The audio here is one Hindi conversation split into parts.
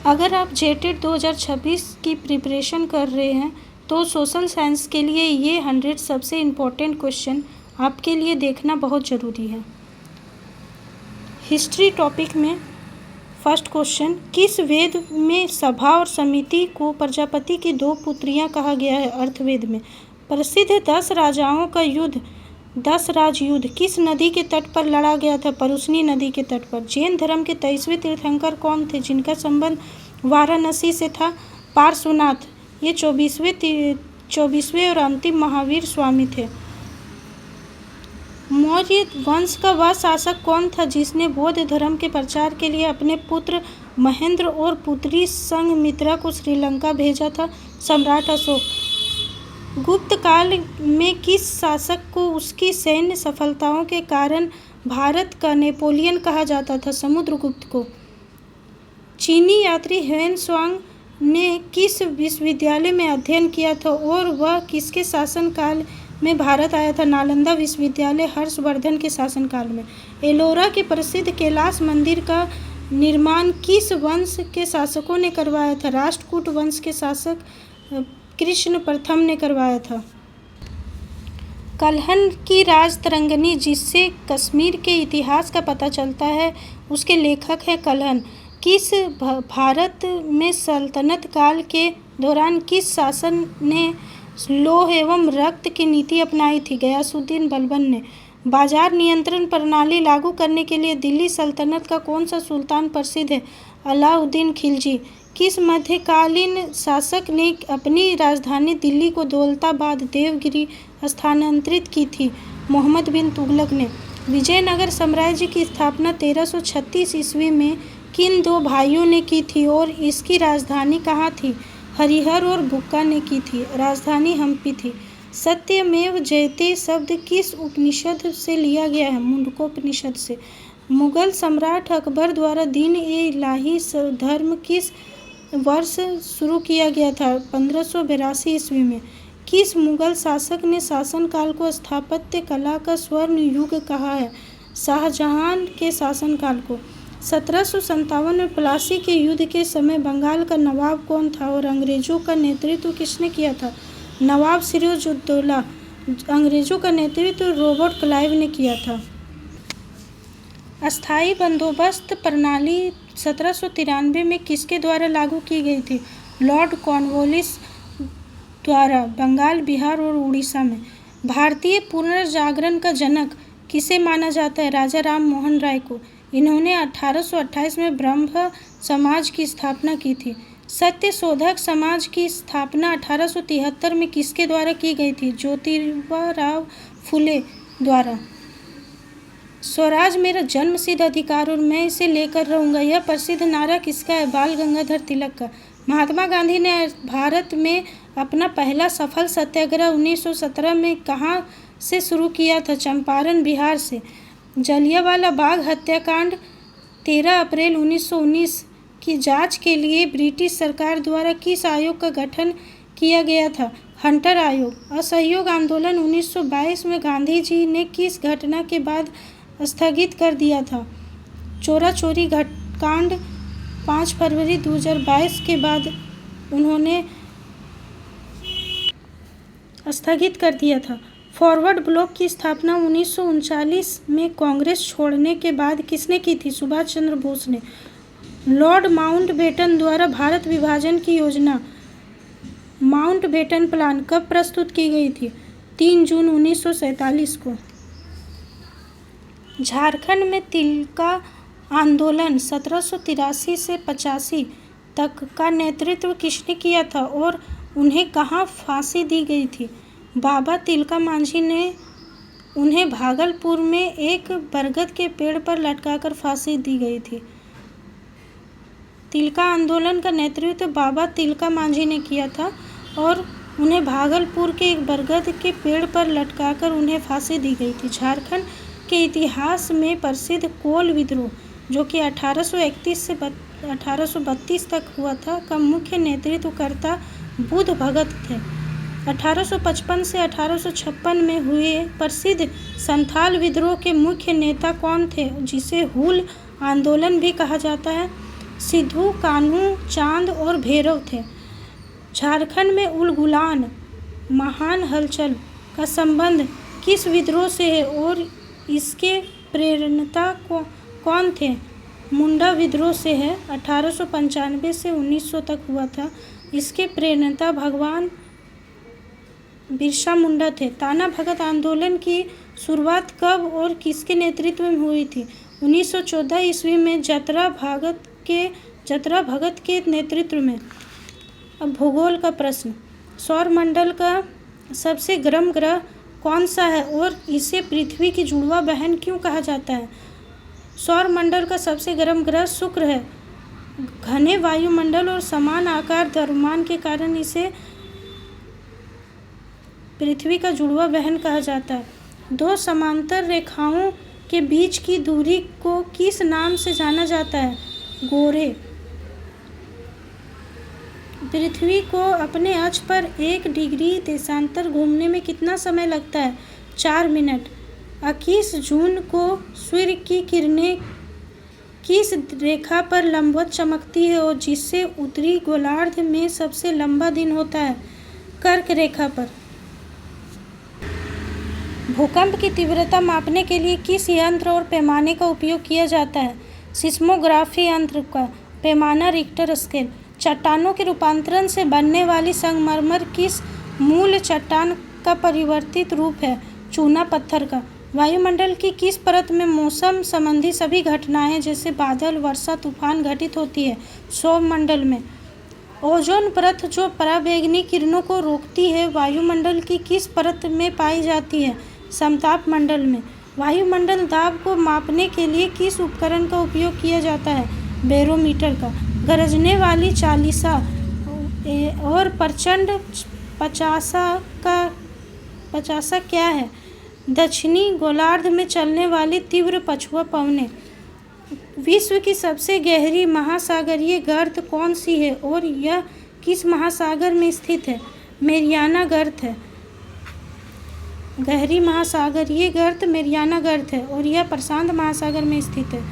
अगर आप जेटेट 2026 की प्रिपरेशन कर रहे हैं तो सोशल साइंस के लिए ये 100 सबसे इम्पोर्टेंट क्वेश्चन आपके लिए देखना बहुत ज़रूरी है। हिस्ट्री टॉपिक में फर्स्ट क्वेश्चन, किस वेद में सभा और समिति को प्रजापति की 2 पुत्रियां कहा गया है? अर्थवेद में। प्रसिद्ध 10 राजाओं का युद्ध 10 राजयुद्ध किस नदी के तट पर लड़ा गया था? परुष्णी नदी के तट पर। जैन धर्म के 23वें तीर्थंकर कौन थे जिनका संबंध वाराणसी से था? पार्श्वनाथ। ये 24वें और अंतिम महावीर स्वामी थे। मौर्य वंश का वह शासक कौन था जिसने बौद्ध धर्म के प्रचार के लिए अपने पुत्र महेंद्र और पुत्री संघमित्रा को श्रीलंका भेजा था? सम्राट अशोक। गुप्त काल में किस शासक को उसकी सैन्य सफलताओं के कारण भारत का नेपोलियन कहा जाता था? समुद्रगुप्त को। चीनी यात्री ह्वेन त्सांग ने किस विश्वविद्यालय में अध्ययन किया था और वह किसके शासनकाल में भारत आया था? नालंदा विश्वविद्यालय हर्षवर्धन के शासनकाल में। एलोरा के प्रसिद्ध कैलाश मंदिर का निर्माण किस वंश के शासकों ने करवाया था? राष्ट्रकूट वंश के शासक कृष्ण प्रथम ने करवाया था। कल्हण की राजतरंगिणी जिससे कश्मीर के इतिहास का पता चलता है उसके लेखक हैं कल्हण। किस भारत में सल्तनत काल के दौरान किस शासन ने लौह एवं रक्त की नीति अपनाई थी? गयासुद्दीन बलबन ने। बाजार नियंत्रण प्रणाली लागू करने के लिए दिल्ली सल्तनत का कौन सा सुल्तान प्रसिद्ध है? अलाउद्दीन खिलजी। किस मध्यकालीन शासक ने अपनी राजधानी दिल्ली को दौलताबाद देवगिरी स्थानांतरित की थी? मोहम्मद बिन तुगलक ने। विजयनगर साम्राज्य की स्थापना 1336 ईस्वी में किन 2 भाइयों ने की थी और इसकी राजधानी कहाँ थी? हरिहर और बुक्का ने की थी। राजधानी हम्पी थी। सत्यमेव जयते शब्द किस उपनिषद से लिया गया है? मुंडकोपनिषद से। मुगल सम्राट अकबर द्वारा दीन-ए-इलाही धर्म किस वर्ष शुरू किया गया था? 1582 ईस्वी में। किस मुगल शासक ने शासनकाल को स्थापत्य कला का स्वर्ण युग कहा है? शाहजहां के शासनकाल को। 1757 में प्लासी के युद्ध के समय बंगाल का नवाब कौन था और अंग्रेजों का नेतृत्व किसने किया था? नवाब सिराजुद्दौला। अंग्रेजों का नेतृत्व रॉबर्ट क्लाइव ने किया था। अस्थायी बंदोबस्त प्रणाली 1793 में किसके द्वारा लागू की गई थी? लॉर्ड कॉर्नवालिस द्वारा। बंगाल, बिहार और उड़ीसा में। भारतीय पुनर्जागरण का जनक किसे माना जाता है? राजा राम मोहन राय को। इन्होंने 1828 में ब्रह्म समाज की स्थापना की थी। सत्यशोधक समाज की स्थापना 1873 में किसके द्वारा की गई थी? ज्योतिराव फुले द्वारा। स्वराज मेरा जन्मसिद्ध अधिकार और मैं इसे लेकर रहूँगा, यह प्रसिद्ध नारा किसका है? बाल गंगाधर तिलक का। महात्मा गांधी ने भारत में अपना पहला सफल सत्याग्रह 1917 में कहाँ से शुरू किया था? चंपारण, बिहार से। जलियांवाला बाग हत्याकांड 13 अप्रैल 1919 की जांच के लिए ब्रिटिश सरकार द्वारा किस आयोग का गठन किया गया था? हंटर आयोग। असहयोग आंदोलन 1922 में गांधी जी ने किस घटना के बाद स्थगित कर दिया था? चोरा चोरी कांड 5 फरवरी 2022 के बाद उन्होंने स्थगित कर दिया था। फॉरवर्ड ब्लॉक की स्थापना 1939 में कांग्रेस छोड़ने के बाद किसने की थी? सुभाष चंद्र बोस ने। लॉर्ड माउंटबेटन द्वारा भारत विभाजन की योजना माउंटबेटन प्लान कब प्रस्तुत की गई थी? 3 जून 1947 को। झारखंड में तिलका आंदोलन 1783 से 85 तक का नेतृत्व किसने किया था और उन्हें कहाँ फांसी दी गई थी? बाबा तिलका मांझी ने। उन्हें भागलपुर में एक बरगद के पेड़ पर लटकाकर फांसी दी गई थी। तिलका आंदोलन का नेतृत्व बाबा तिलका मांझी ने किया था और उन्हें भागलपुर के एक बरगद के पेड़ पर लटकाकर उन्हें फांसी दी गई थी। झारखंड के इतिहास में प्रसिद्ध कोल विद्रोह जो कि 1831 से 1832 तक हुआ था का मुख्य नेतृत्वकर्ता बुद्ध भगत थे। 1855 से 1856 में हुए प्रसिद्ध संथाल विद्रोह के मुख्य नेता कौन थे जिसे हूल आंदोलन भी कहा जाता है? सिद्धू, कान्हू, चांद और भैरव थे। झारखंड में उलगुलान महान हलचल का संबंध किस विद्रोह से है और इसके प्रेरणता कौन थे? मुंडा विद्रोह से है। 1895 से 1900 तक हुआ था। इसके प्रेरणता भगवान बिरसा मुंडा थे। ताना भगत आंदोलन की शुरुआत कब और किसके नेतृत्व में हुई थी? 1914 ईस्वी में जतरा भगत के नेतृत्व में। अब भूगोल का प्रश्न। सौरमंडल का सबसे गर्म ग्रह कौन सा है और इसे पृथ्वी की जुड़वा बहन क्यों कहा जाता है? सौरमंडल का सबसे गर्म ग्रह शुक्र है। घने वायुमंडल और समान आकार द्रव्यमान के कारण इसे पृथ्वी का जुड़वा बहन कहा जाता है। दो समांतर रेखाओं के बीच की दूरी को किस नाम से जाना जाता है? गोरे। पृथ्वी को अपने अक्ष पर 1 डिग्री देशांतर घूमने में कितना समय लगता है? 4 मिनट। 21 जून को सूर्य की किरणें किस रेखा पर लंबवत चमकती है और जिससे उत्तरी गोलार्ध में सबसे लंबा दिन होता है? कर्क रेखा पर। भूकंप की तीव्रता मापने के लिए किस यंत्र और पैमाने का उपयोग किया जाता है? सिस्मोग्राफी यंत्र का पैमाना रिक्टर स्केल। चट्टानों के रूपांतरण से बनने वाली संगमरमर किस मूल चट्टान का परिवर्तित रूप है? चूना पत्थर का। वायुमंडल की किस परत में मौसम संबंधी सभी घटनाएं जैसे बादल, वर्षा, तूफान घटित होती है? सौरमंडल में। ओजोन परत जो पराबैंगनी किरणों को रोकती है वायुमंडल की किस परत में पाई जाती है? समताप मंडल में। वायुमंडल दाब को मापने के लिए किस उपकरण का उपयोग किया जाता है? बैरोमीटर का। गरजने वाली चालीसा और प्रचंड पचासा क्या है? दक्षिणी गोलार्ध में चलने वाली तीव्र पछुआ पवनें। विश्व की सबसे गहरी महासागरीय गर्त कौन सी है और यह किस महासागर में स्थित है? मेरियाना गर्त है। गहरी महासागरीय गर्त मेरियाना गर्त है और यह प्रशांत महासागर में स्थित है।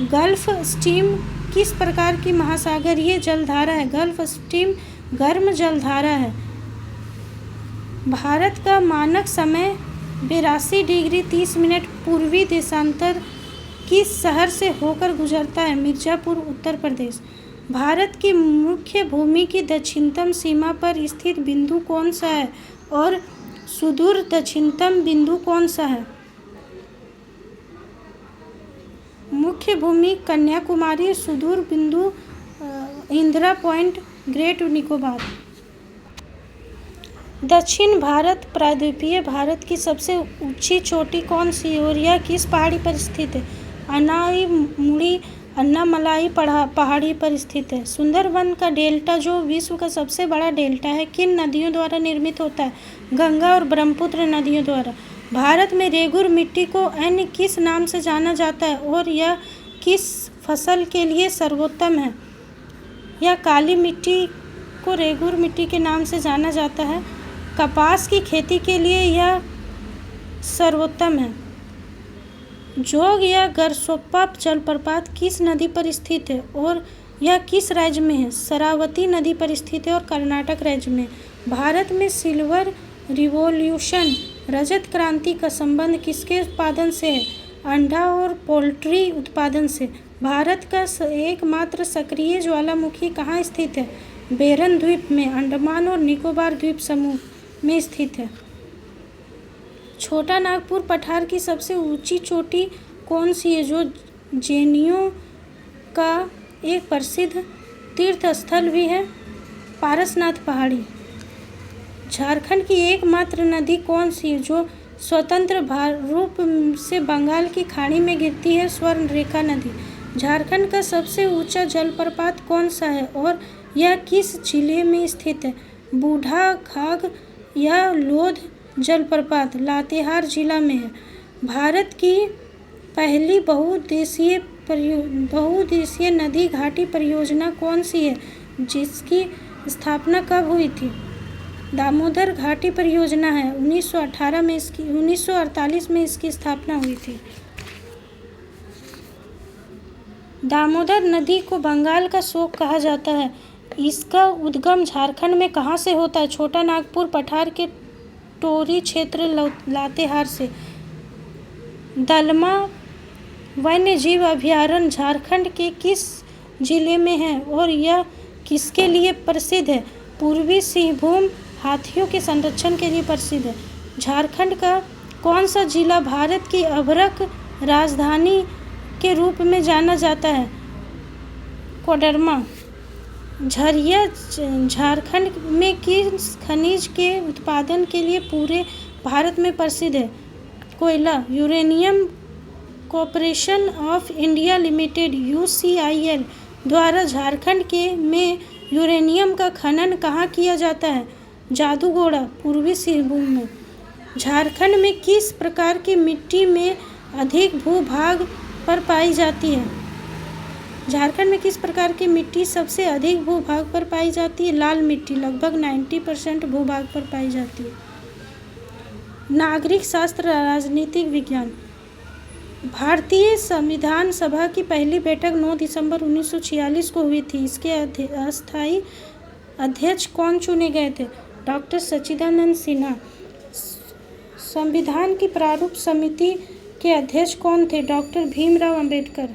गल्फ स्ट्रीम किस प्रकार की महासागरीय जलधारा है? गल्फ स्ट्रीम गर्म जलधारा है। भारत का मानक समय 82 डिग्री 30 मिनट पूर्वी देशांतर किस शहर से होकर गुजरता है? मिर्ज़ापुर, उत्तर प्रदेश। भारत की मुख्य भूमि की दक्षिणतम सीमा पर स्थित बिंदु कौन सा है और सुदूर दक्षिणतम बिंदु कौन सा है? मुख्य भूमि कन्याकुमारी, सुदूर बिंदु इंदिरा पॉइंट, ग्रेट निकोबार। दक्षिण भारत प्रायद्वीपीय भारत की सबसे ऊंची चोटी कौन सी है और यह किस पहाड़ी पर स्थित है? अनाईमुड़ी अन्नामलाई पहाड़ी पर स्थित है। सुंदरवन का डेल्टा जो विश्व का सबसे बड़ा डेल्टा है किन नदियों द्वारा निर्मित होता है? गंगा और ब्रह्मपुत्र नदियों द्वारा। भारत में रेगुर मिट्टी को अन्य किस नाम से जाना जाता है और यह किस फसल के लिए सर्वोत्तम है? यह काली मिट्टी को रेगुर मिट्टी के नाम से जाना जाता है। कपास की खेती के लिए यह सर्वोत्तम है। जोग या गरसोप्पा जलप्रपात किस नदी पर स्थित है और यह किस राज्य में है? शरावती नदी पर स्थित है और कर्नाटक राज्य में। भारत में सिल्वर रिवॉल्यूशन रजत क्रांति का संबंध किसके उत्पादन से है? अंडा और पोल्ट्री उत्पादन से। भारत का एकमात्र सक्रिय ज्वालामुखी कहाँ स्थित है? बेरन द्वीप में, अंडमान और निकोबार द्वीप समूह में स्थित है। छोटा नागपुर पठार की सबसे ऊंची चोटी कौन सी है जो जैनियों का एक प्रसिद्ध तीर्थ स्थल भी है? पारसनाथ पहाड़ी। झारखंड की एकमात्र नदी कौन सी है जो स्वतंत्र रूप से बंगाल की खाड़ी में गिरती है? स्वर्णरेखा नदी। झारखंड का सबसे ऊंचा जलप्रपात कौन सा है और यह किस जिले में स्थित है? बूढ़ा घाघ या लोध जलप्रपात लातेहार जिला में है। भारत की पहली बहुउद्देशीय नदी घाटी परियोजना कौन सी है जिसकी स्थापना कब हुई थी? दामोदर घाटी परियोजना है। 1948 में इसकी स्थापना हुई थी। दामोदर नदी को बंगाल का शोक कहा जाता है। इसका उद्गम झारखंड में कहाँ से होता है? छोटा नागपुर पठार के टोरी क्षेत्र लातेहार से। दलमा वन्यजीव अभयारण्य झारखंड के किस जिले में है और यह किसके लिए प्रसिद्ध है? पूर्वी सिंहभूम हाथियों के संरक्षण के लिए प्रसिद्ध है। झारखंड का कौन सा जिला भारत की अभ्रक राजधानी के रूप में जाना जाता है? कोडरमा। झरिया झारखंड में किस खनिज के उत्पादन के लिए पूरे भारत में प्रसिद्ध है? कोयला। Uranium corporation of India limited (UCIL) द्वारा झारखंड में यूरेनियम का खनन कहाँ किया जाता है? जादूगोड़ा, पूर्वी सिंहभूम में। झारखंड में किस प्रकार की मिट्टी में अधिक भूभाग पर पाई जाती है? झारखंड में किस प्रकार की मिट्टी सबसे अधिक भूभाग पर पाई जाती है? लाल मिट्टी, लगभग 90% भूभाग पर पाई जाती है। नागरिक शास्त्र, राजनीतिक विज्ञान। भारतीय संविधान सभा की पहली बैठक 9 दिसंबर 1946 को हुई थी। इसके अस्थायी अध्यक्ष कौन चुने गए थे? डॉक्टर सच्चिदानंद सिन्हा। संविधान की प्रारूप समिति के अध्यक्ष कौन थे? डॉक्टर भीमराव अंबेडकर।